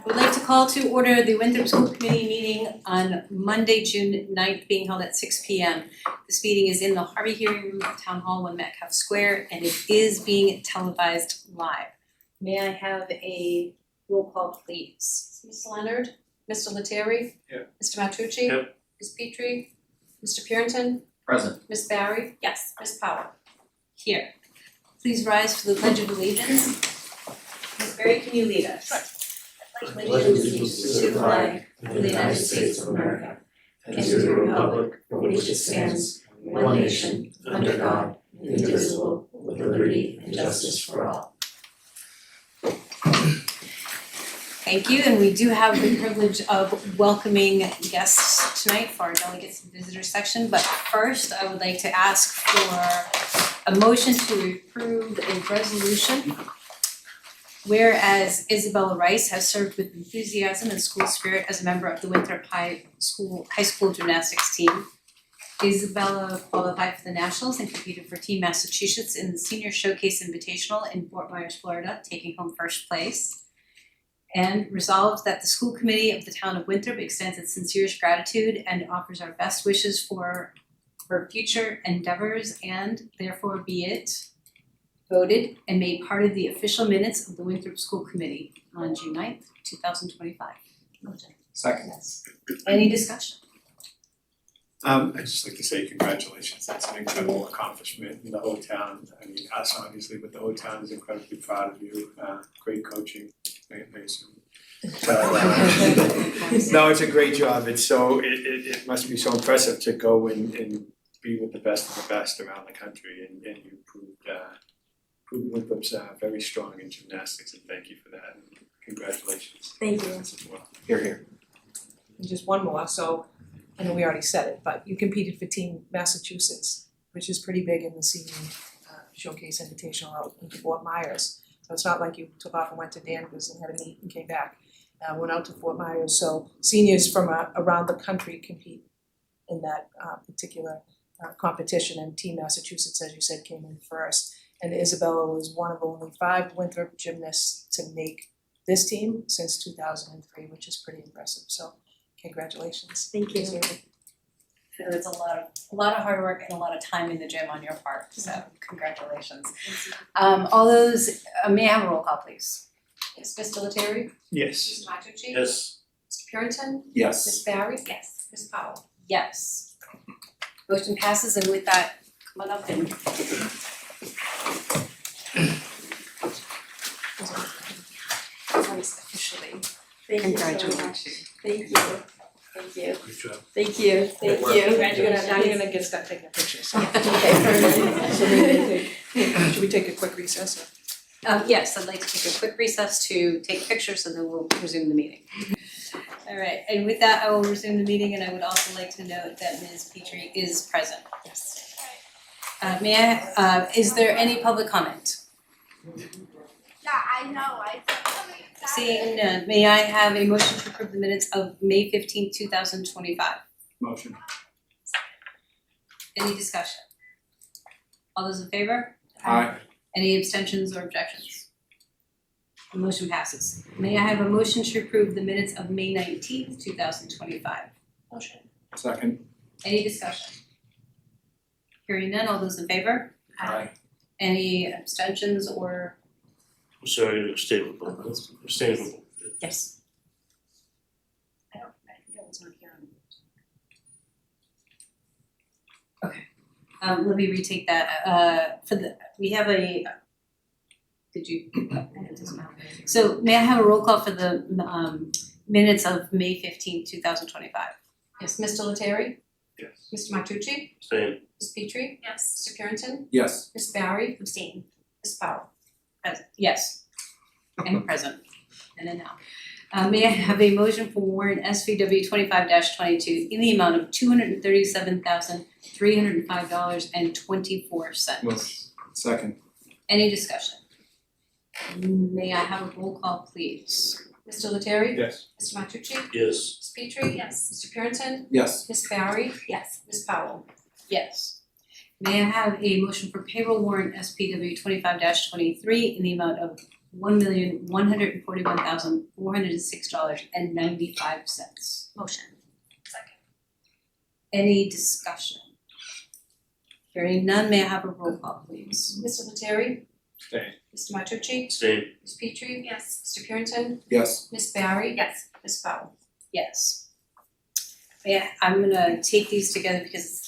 would like to call to order the Winthrop School Committee meeting on Monday, June 9th, being held at 6 p.m. This meeting is in the Harvey Hearing Room at Town Hall, 1 Metcalf Square, and it is being televised live. May I have a roll call, please? Mr. Leonard, Mr. Lettieri. Here. Mr. Matucci. Here. Ms. Petrie, Mr. Purinton, Present. Ms. Barry, Yes. Ms. Powell. Here. Please rise for the Pledge of Allegiance. Ms. Berry, can you lead us? I pledge allegiance to the flag of the United States of America and to the republic for which it stands, one nation, under God, indivisible, with liberty and justice for all. Thank you, and we do have the privilege of welcoming guests tonight for our delegates and visitors section, but first I would like to ask for a motion to approve a resolution. Whereas Isabella Rice has served with enthusiasm and school spirit as a member of the Winthrop High School gymnastics team. Isabella qualified for the Nationals and competed for Team Massachusetts in the Senior Showcase Invitational in Fort Myers, Florida, taking home first place. And resolved that the school committee of the town of Winthrop extends its sincerest gratitude and offers our best wishes for her future endeavors, and therefore be it voted and made part of the official minutes of the Winthrop School Committee on June 9th, 2025. Second. Any discussion? I'd just like to say congratulations, that's an incredible accomplishment in the whole town. I mean, us obviously, but the whole town is incredibly proud of you, great coaching, I assume. No, it's a great job, it must be so impressive to go and be with the best of the best around the country, and you proved Winthrop's very strong in gymnastics, and thank you for that, and congratulations. Thank you. As well. Here. And just one more, so I know we already said it, but you competed for Team Massachusetts, which is pretty big in the senior showcase invitational out in Fort Myers. So it's not like you took off and went to Danvers and had a meet and came back. Went out to Fort Myers, so seniors from around the country compete in that particular competition, and Team Massachusetts, as you said, came in first. And Isabella was one of only 5 Winthrop gymnasts to make this team since 2003, which is pretty impressive, so congratulations. Thank you. It's a lot of hard work and a lot of time in the gym on your part, so congratulations. All those, may I have a roll call, please? Yes, Mr. Lettieri, Yes. Mr. Matucci. Yes. Mr. Purinton, Ms. Yes. Barry. Yes. Ms. Powell. Yes. Motion passes, and with that, come on up and officially congratulations. Thank you. Thank you. Good job. Thank you. Thank you. Now you're gonna get stuck taking pictures. So should we take a quick recess? Yes, I'd like to take a quick recess to take pictures, and then we'll resume the meeting. All right, and with that, I will resume the meeting, and I would also like to note that Ms. Petrie is present. Yes. Is there any public comment? Yeah, I know, Seeing none, may I have a motion to approve the minutes of May 15th, 2025? Motion. Any discussion? All those in favor? Aye. Any abstentions or objections? The motion passes. May I have a motion to approve the minutes of May 19th, 2025? Motion. Second. Any discussion? Hearing none, all those in favor? Aye. Any abstentions or? Sorry, abstainable. Yes. I think I was not here on. Okay, let me retake that, we have a, did you, it doesn't matter. So may I have a roll call for the, minutes of May 15th, 2025? Yes, Mr. Lettieri, Yes. Mr. Matucci, Abstain. Ms. Petrie. Yes. Mr. Purinton, Yes. Ms. Barry, Abstain. Ms. Powell. Present, yes. And present, and then now. May I have a motion for warrant SVW 25-22 in the amount of $237,305.24. Motion. Second. Any discussion? May I have a roll call, please? Mr. Lettieri, Yes. Mr. Matucci, Yes. Ms. Petrie. Yes. Mr. Purinton, Yes. Ms. Barry, Yes. Ms. Powell. Yes. May I have a motion for payroll warrant SPW 25-23 in the amount of $1,141,406.95. Motion. Any discussion? Hearing none, may I have a roll call, please? Mr. Lettieri? Stay. Mr. Matucci? Same. Ms. Petrie? Yes. Mr. Purinton? Yes. Ms. Barry? Yes. Ms. Powell? Yes. Yeah, I'm gonna take these together because it's the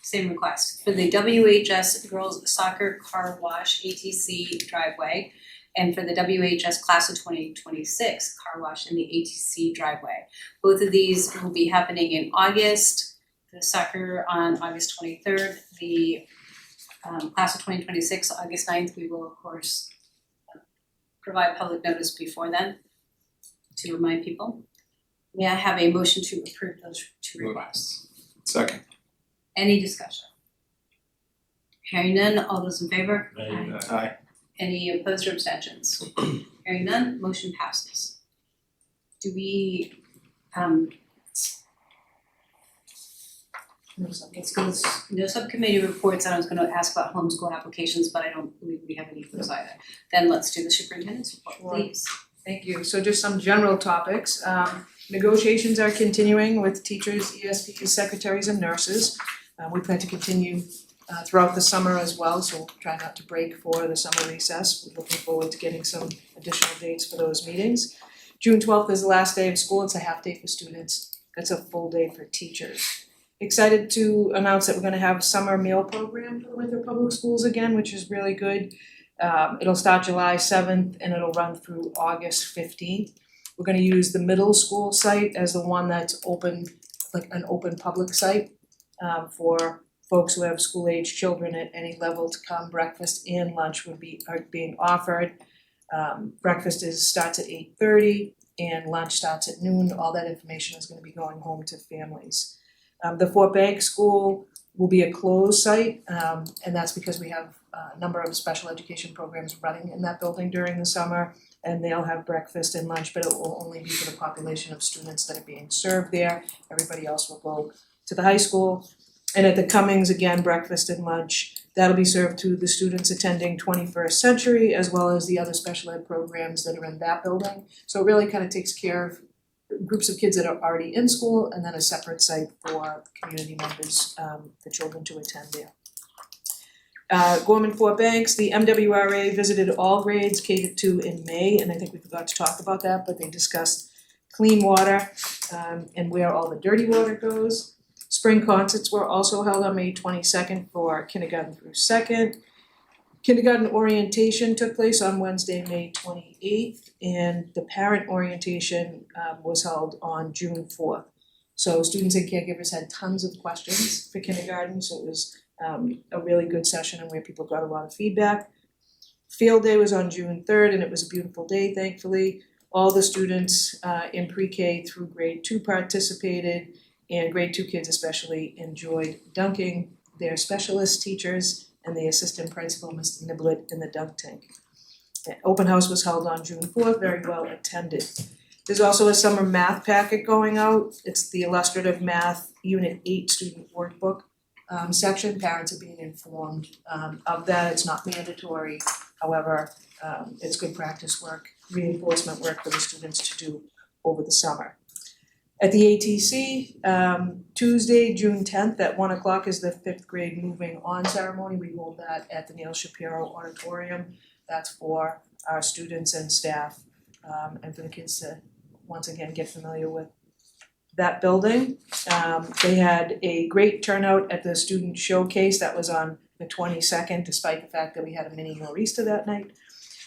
same request. For the WHS Girls Soccer Car Wash ATC driveway and for the WHS Class of 2026 Car Wash in the ATC driveway. Both of these will be happening in August, the soccer on August 23rd, the Class of 2026, August 9th. We will of course provide public notice before then to remind people. May I have a motion to approve those two requests? Second. Any discussion? Hearing none, all those in favor? Aye. Any opposed or abstentions? Hearing none, motion passes. Do we, no subcommittee reports, and I was gonna ask about homeschool applications, but I don't believe we have any of those either. Then let's do the superintendent's report, please. Thank you. So just some general topics. Negotiations are continuing with teachers, ESPs, secretaries and nurses. We plan to continue throughout the summer as well, so we'll try not to break for the summer recess. We're looking forward to getting some additional dates for those meetings. June 12th is the last day of school. It's a half day for students. It's a full day for teachers. Excited to announce that we're gonna have summer meal program for the Winthrop Public Schools again, which is really good. It'll start July 7th and it'll run through August 15th. We're gonna use the middle school site as the one that's open, like an open public site, for folks who have school-age children at any level to come. Breakfast and lunch are being offered. Breakfast starts at 8:30 and lunch starts at noon. All that information is gonna be going home to families. The Fort Bank School will be a closed site, and that's because we have a number of special education programs running in that building during the summer, and they'll have breakfast and lunch, but it will only be for the population of students that are being served there. Everybody else will go to the high school. And at the Cummings, again, breakfast and lunch, that'll be served to the students attending 21st Century as well as the other special ed programs that are in that building. So it really kind of takes care of groups of kids that are already in school and then a separate site for community members, for children to attend there. Gorman Fort Banks, the MWRA visited all grades K-2 in May, and I think we forgot to talk about that, but they discussed clean water and where all the dirty water goes. Spring concerts were also held on May 22nd for kindergarten through second. Kindergarten orientation took place on Wednesday, May 28th, and the parent orientation was held on June 4th. So students and caregivers had tons of questions for kindergarten, so it was a really good session and where people got a lot of feedback. Field day was on June 3rd and it was a beautiful day, thankfully. All the students in pre-K through grade 2 participated, and grade 2 kids especially enjoyed dunking their specialist teachers and the assistant principal, Mr. Niblett, in the dunk tank. The open house was held on June 4th, very well attended. There's also a summer math packet going out. It's the illustrative math Unit 8 student workbook section. Parents are being informed of that. It's not mandatory. However, it's good practice work, reinforcement work for the students to do over the summer. At the ATC, Tuesday, June 10th at 1 o'clock is the 5th grade moving on ceremony. We hold that at the Neil Shapiro Auditorium. That's for our students and staff, and for the kids to once again get familiar with that building. They had a great turnout at the student showcase that was on the 22nd, despite the fact that we had a mini Nor'easter that night.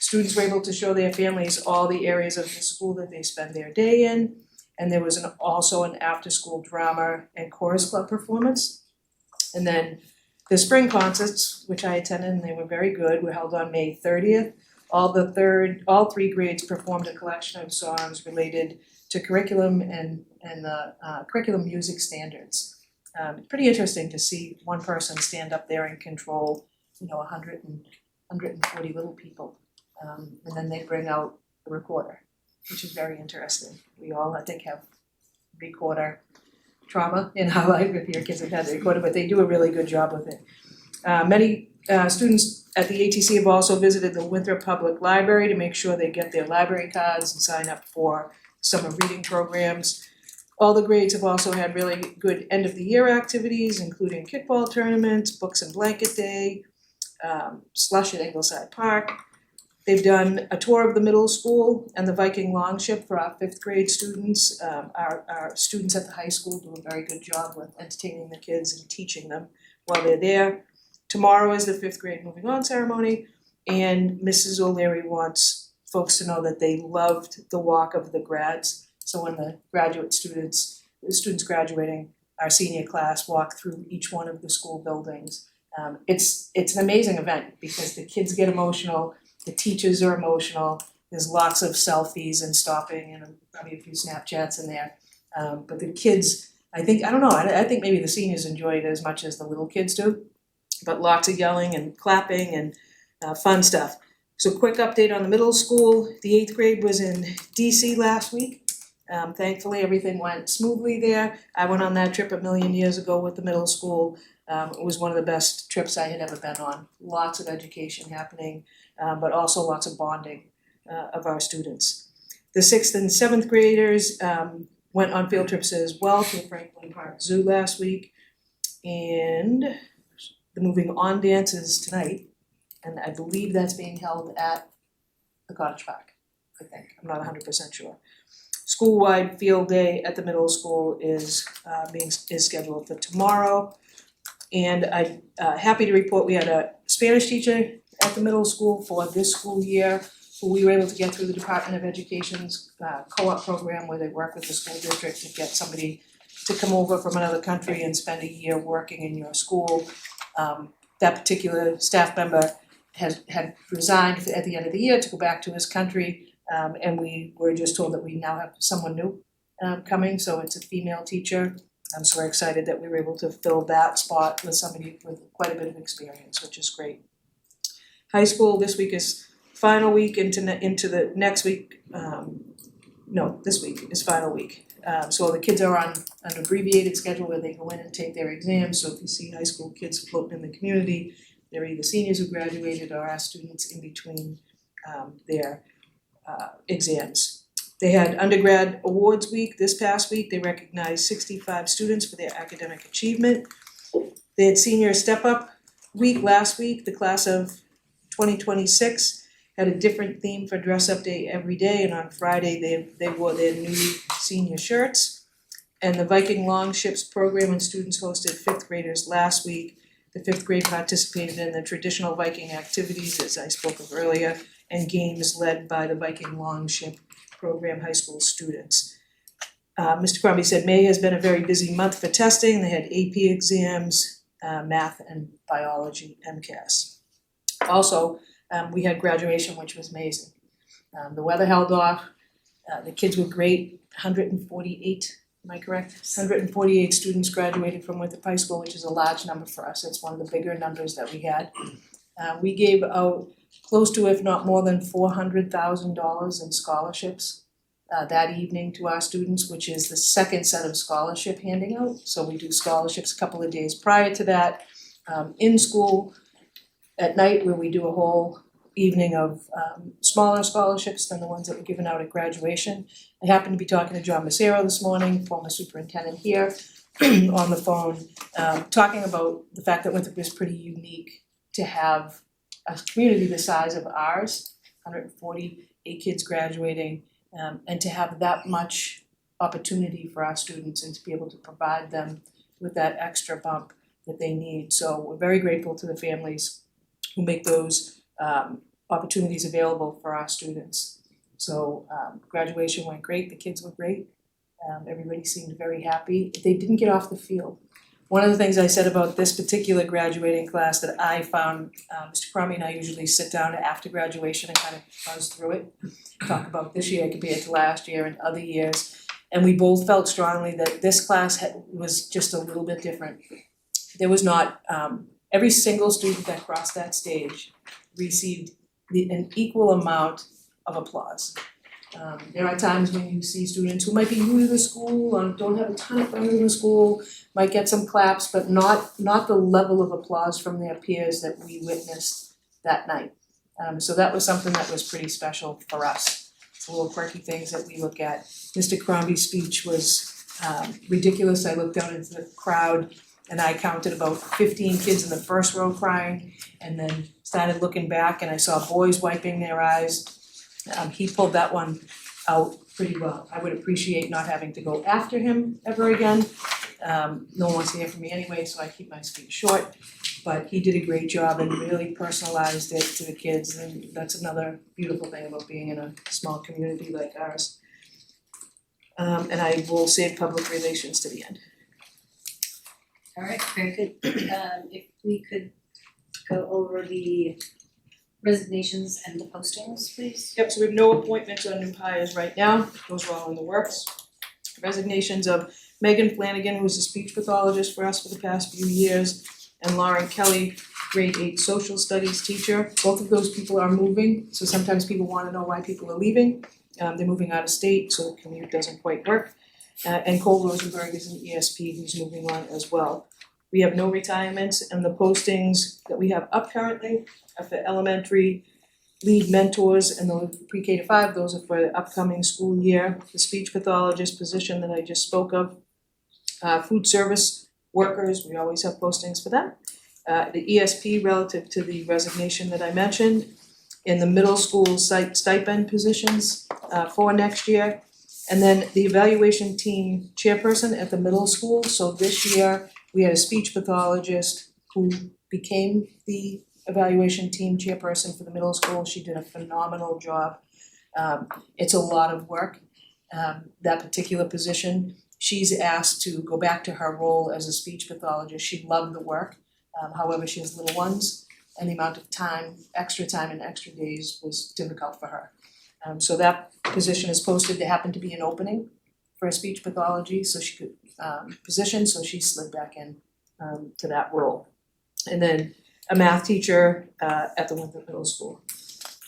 Students were able to show their families all the areas of the school that they spend their day in. And there was also an after-school drama and chorus club performance. And then the spring concerts, which I attended and they were very good, were held on May 30th. All 3 grades performed a collection of songs related to curriculum and the curriculum music standards. Pretty interesting to see one person stand up there and control, 140 little people. And then they bring out the recorder, which is very interesting. We all, I think, have recorder trauma in our life if your kids have had the recorder, but they do a really good job with it. Many students at the ATC have also visited the Winthrop Public Library to make sure they get their library cards and sign up for summer reading programs. All the grades have also had really good end of the year activities, including kickball tournaments, books and blanket day, slush at Ingleside Park. They've done a tour of the middle school and the Viking Longship for our fifth grade students. Our students at the high school do a very good job with entertaining the kids and teaching them while they're there. Tomorrow is the fifth grade moving on ceremony, and Mrs. O'Leary wants folks to know that they loved the walk of the grads. So when the the students graduating, our senior class walk through each one of the school buildings. It's an amazing event because the kids get emotional, the teachers are emotional, there's lots of selfies and stopping and probably a few Snapchats in there. But the kids, I think maybe the seniors enjoy it as much as the little kids do, but lots of yelling and clapping and fun stuff. So quick update on the middle school, the eighth grade was in DC last week. Thankfully, everything went smoothly there. I went on that trip a million years ago with the middle school. It was one of the best trips I had ever been on. Lots of education happening, but also lots of bonding of our students. The sixth and seventh graders went on field trips as well to the Franklin Park Zoo last week. And the moving on dance is tonight, and I believe that's being held at the Cottage Park, I think. I'm not 100% sure. School-wide field day at the middle school is scheduled for tomorrow. And I'm happy to report we had a Spanish teacher at the middle school for this school year who we were able to get through the Department of Education's co-op program where they work with the school district to get somebody to come over from another country and spend a year working in your school. That particular staff member had resigned at the end of the year to go back to his country, and we were just told that we now have someone new coming, so it's a female teacher. So we're excited that we were able to fill that spot with somebody with quite a bit of experience, which is great. High school this week is final week into the next week. This week is final week. So the kids are on an abbreviated schedule where they go in and take their exams. So if you see high school kids floating in the community, they're either seniors who graduated or our students in between their exams. They had undergrad awards week this past week. They recognized 65 students for their academic achievement. They had senior step up week last week. The class of 2026 had a different theme for dress up day every day, and on Friday they wore their new senior shirts. And the Viking Longships program and students hosted fifth graders last week. The fifth grade participated in the traditional Viking activities, as I spoke of earlier, and games led by the Viking Longship program high school students. Mr. Crombie said May has been a very busy month for testing. They had AP exams, math and biology, MCAS. Also, we had graduation, which was amazing. The weather held off. The kids were great. 148, am I correct? 148 students graduated from Winthrop High School, which is a large number for us. It's one of the bigger numbers that we had. We gave out close to, if not more than $400,000 in scholarships that evening to our students, which is the second set of scholarship handing out. So we do scholarships a couple of days prior to that in school at night, where we do a whole evening of smaller scholarships than the ones that were given out at graduation. I happened to be talking to John Massero this morning, former superintendent here, on the phone, talking about the fact that Winthrop is pretty unique to have a community the size of ours, 148 kids graduating, and to have that much opportunity for our students and to be able to provide them with that extra bump that they need. So we're very grateful to the families who make those opportunities available for our students. So graduation went great, the kids were great, everybody seemed very happy. They didn't get off the field. One of the things I said about this particular graduating class that I found, Mr. Crombie and I usually sit down after graduation and kind of buzz through it, talk about this year compared to last year and other years. And we both felt strongly that this class was just a little bit different. There was not, every single student that crossed that stage received an equal amount of applause. There are times when you see students who might be new to the school or don't have a ton of friends in the school, might get some claps, but not the level of applause from their peers that we witnessed that night. So that was something that was pretty special for us. It's little quirky things that we look at. Mr. Crombie's speech was ridiculous. I looked out into the crowd and I counted about 15 kids in the first row crying, and then started looking back and I saw boys wiping their eyes. He pulled that one out pretty well. I would appreciate not having to go after him ever again. No one wants to hear from me anyway, so I keep my speech short. But he did a great job and really personalized it to the kids, and that's another beautiful thing about being in a small community like ours. And I will save public relations to the end. Alright, very good. If we could go over the resignations and the postings, please. Yep, so we have no appointments on new hires right now, those are all in the works. Resignations of Megan Flanagan, who's a speech pathologist for us for the past few years, and Lauren Kelly, grade 8 social studies teacher. Both of those people are moving, so sometimes people wanna know why people are leaving. They're moving out of state, so the commute doesn't quite work. And Cole Rosenberg is an ESP who's moving on as well. We have no retirements, and the postings that we have up currently are for elementary lead mentors and the pre-K to 5, those are for the upcoming school year. The speech pathologist position that I just spoke of. Food service workers, we always have postings for them. The ESP relative to the resignation that I mentioned. In the middle school stipend positions for next year. And then the evaluation team chairperson at the middle school, so this year we had a speech pathologist who became the evaluation team chairperson for the middle school. She did a phenomenal job. It's a lot of work, that particular position. She's asked to go back to her role as a speech pathologist. She loved the work, however, she has little ones, and the amount of time and extra days was difficult for her. So that position is posted. There happened to be an opening for a speech pathology, so she could position, so she slid back in to that role. And then a math teacher at the Winthrop Middle School,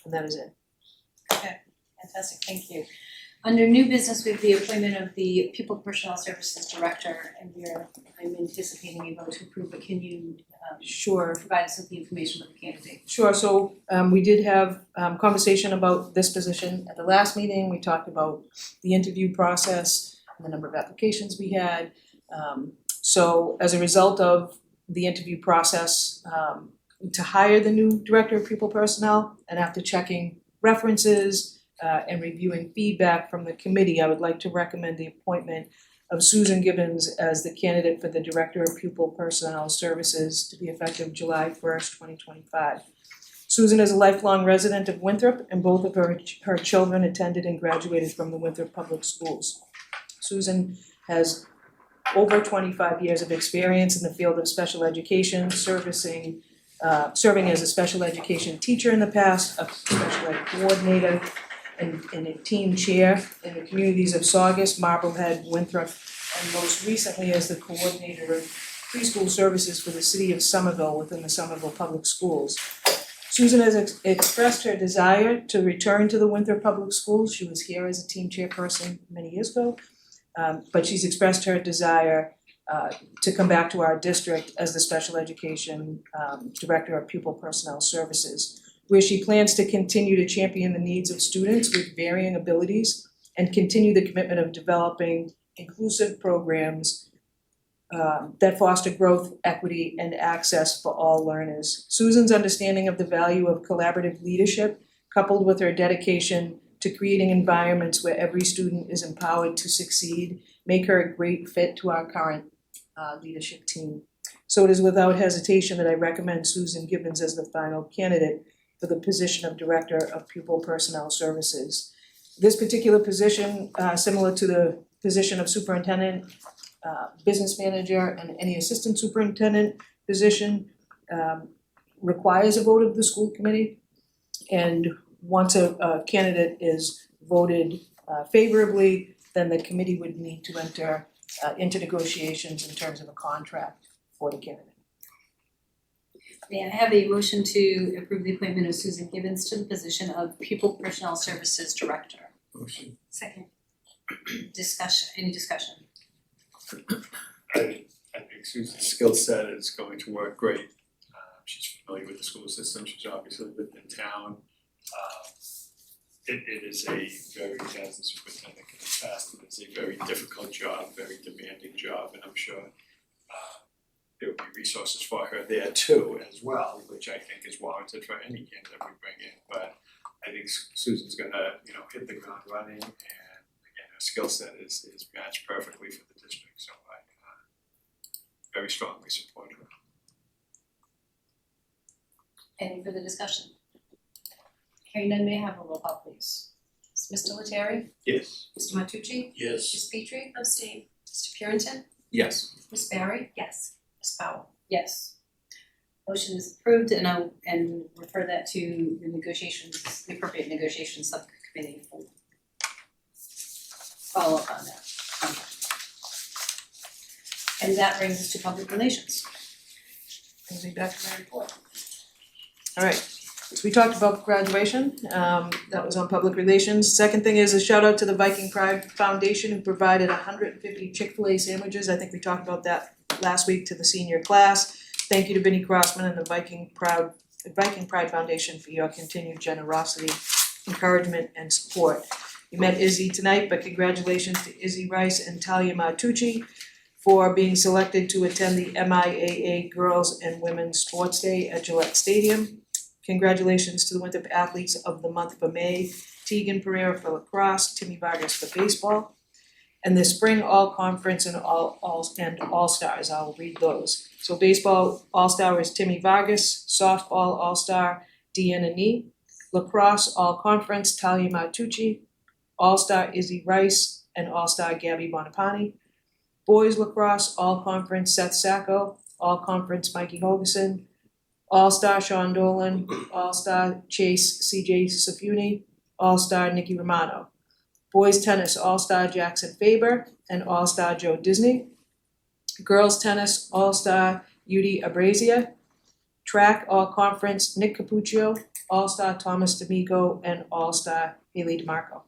and that is it. Fantastic, thank you. Under new business, we have the appointment of the People Personnel Services Director, and I'm anticipating a vote to approve, but can you Sure. provide us with the information of the candidate? Sure, so we did have conversation about this position at the last meeting. We talked about the interview process and the number of applications we had. So as a result of the interview process, to hire the new Director of People Personnel, and after checking references and reviewing feedback from the committee, I would like to recommend the appointment of Susan Gibbons as the candidate for the Director of Pupil Personnel Services to be effective July 1st, 2025. Susan is a lifelong resident of Winthrop, and both of her children attended and graduated from the Winthrop Public Schools. Susan has over 25 years of experience in the field of special education, serving as a special education teacher in the past, a special ed coordinator, and a team chair in the communities of Saugus, Marblehead, Winthrop, and most recently as the coordinator of preschool services for the city of Somerville within the Somerville Public Schools. Susan has expressed her desire to return to the Winthrop Public Schools. She was here as a team chairperson many years ago, but she's expressed her desire to come back to our district as the special education director of pupil personnel services, where she plans to continue to champion the needs of students with varying abilities and continue the commitment of developing inclusive programs that foster growth, equity, and access for all learners. Susan's understanding of the value of collaborative leadership, coupled with her dedication to creating environments where every student is empowered to succeed, make her a great fit to our current leadership team. So it is without hesitation that I recommend Susan Gibbons as the final candidate for the position of Director of Pupil Personnel Services. This particular position, similar to the position of Superintendent, Business Manager, and any Assistant Superintendent position, requires a vote of the school committee. And once a candidate is voted favorably, then the committee would need to enter into negotiations in terms of a contract for the candidate. May I have a motion to approve the appointment of Susan Gibbons to the position of Pupil Personnel Services Director? Motion. Second. Any discussion? I think Susan's skill set is going to work great. She's familiar with the school system, she's obviously lived in town. It is a very, as the superintendent can attest, it is a very difficult job, very demanding job, and I'm sure there will be resources for her there too as well, which I think is warranted for any candidate we bring in. But I think Susan's gonna, hit the ground running, and again, her skill set is matched perfectly for the district, so I very strongly support her. Any further discussion? Hearing none, may I have a roll call, please? Mr. Lettieri? Yes. Mr. Matucci? Yes. Ms. Petrie? Abstain. Mr. Purinton? Yes. Ms. Barry? Yes. Ms. Powell? Yes. Motion is approved, and I'll refer that to the appropriate negotiations subcommittee for follow up on that. And that brings us to public relations. Brings me back to my report. Alright, so we talked about graduation, that was on public relations. Second thing is a shout out to the Viking Pride Foundation who provided 150 Chick-fil-A sandwiches. I think we talked about that last week to the senior class. Thank you to Vinnie Crossman and the Viking Pride Foundation for your continued generosity, encouragement, and support. You met Izzy tonight, but congratulations to Izzy Rice and Talia Martucci for being selected to attend the MIAA Girls and Women's Sports Day at Gillette Stadium. Congratulations to the Winthrop Athletes of the Month for May, Tegan Pereira for lacrosse, Timmy Vargas for baseball. And the spring all-conference and all-stars, I'll read those. So baseball all-star is Timmy Vargas, softball all-star Deanna Nee, lacrosse all-conference Talia Martucci, all-star Izzy Rice, and all-star Gabby Bonapani. Boys lacrosse all-conference Seth Sacco, all-conference Mikey Hogerson, all-star Sean Dolan, all-star Chase CJ Safuni, all-star Nikki Romano. Boys tennis all-star Jackson Faber and all-star Joe Disney. Girls tennis all-star Yudi Abrazia. Track all-conference Nick Capuccio, all-star Thomas D'Amico, and all-star Haley DeMarco.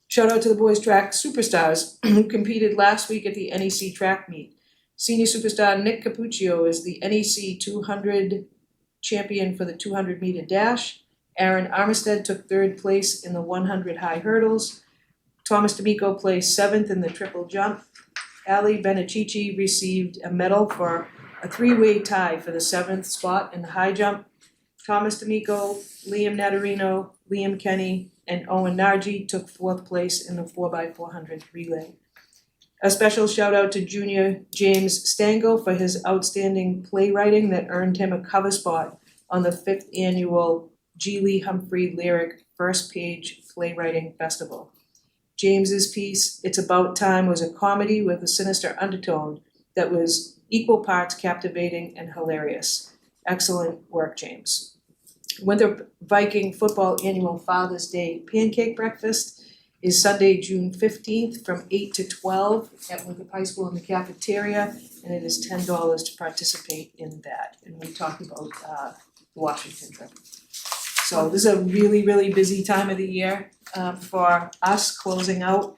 Shout out to the boys track superstars who competed last week at the NEC track meet. Senior superstar Nick Capuccio is the NEC 200 champion for the 200 meter dash. Aaron Armistead took third place in the 100 high hurdles. Thomas D'Amico placed seventh in the triple jump. Ali Benacici received a medal for a three-way tie for the seventh spot in the high jump. Thomas D'Amico, Liam Natarino, Liam Kenny, and Owen Nargi took fourth place in the 4x400 relay. A special shout out to junior James Stengel for his outstanding playwriting that earned him a cover spot on the 5th annual G. Lee Humphrey Lyric First Page Playwriting Festival. James's piece, It's About Time, was a comedy with a sinister undertone that was equal parts captivating and hilarious. Excellent work, James. Winthrop Viking Football Annual Father's Day Pancake Breakfast is Sunday, June 15th from 8 to 12 at Winthrop High School in the cafeteria, and it is $10 to participate in that. And we talked about the Washington trip. So this is a really, really busy time of the year for us, closing out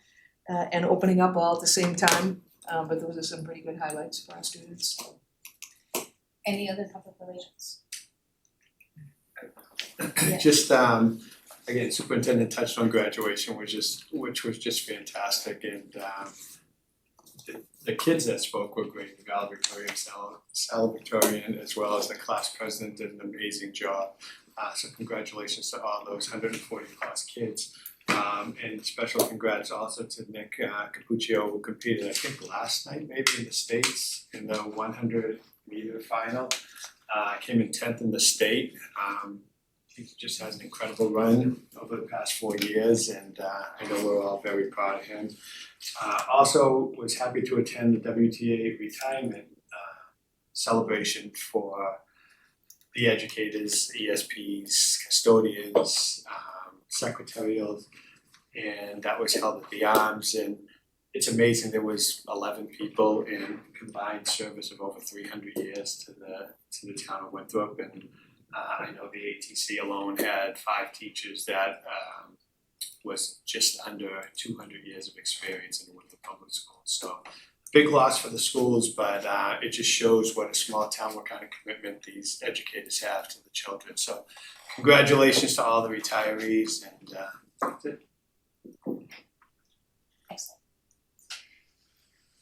and opening up all at the same time. But those are some pretty good highlights for our students. Any other public relations? Just again, superintendent touched on graduation, which was just fantastic, and the kids that spoke were great. The valedictorian, salutatorian, as well as the class president did an amazing job. So congratulations to all those 140 plus kids. And special congrats also to Nick Capuccio, who competed, I think last night maybe in the States in the 100 meter final. Came in 10th in the state. He just has an incredible run over the past 4 years, and I know we're all very proud of him. Also was happy to attend the WTA retirement celebration for the educators, ESPs, custodians, secretarials, and that was held at the Arms. And it's amazing, there was 11 people in combined service of over 300 years to the town of Winthrop, and I know the ATC alone had 5 teachers that was just under 200 years of experience in the Winthrop Public Schools. So big loss for the schools, but it just shows what a small town, what kind of commitment these educators have to the children. So congratulations to all the retirees, and that's it. Excellent.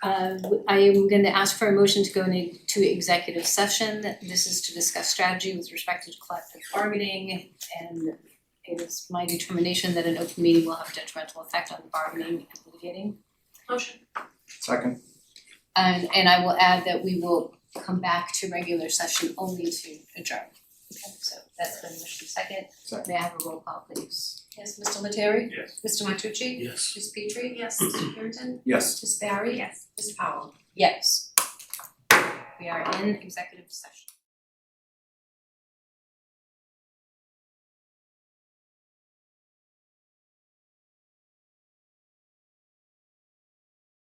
I am going to ask for a motion to go into executive session. This is to discuss strategy with respect to collective bargaining, and it is my determination that an open meeting will have a detrimental effect on bargaining and litigating. Motion. Second. And I will add that we will come back to regular session only to adjourn. Okay, so that's been motion second. Second. May I have a roll call, please? Yes, Mr. Lettieri? Yes. Mr. Matucci? Yes. Ms. Petrie? Yes. Mr. Purinton? Yes. Ms. Barry? Yes. Ms. Powell? Yes. We are in executive session.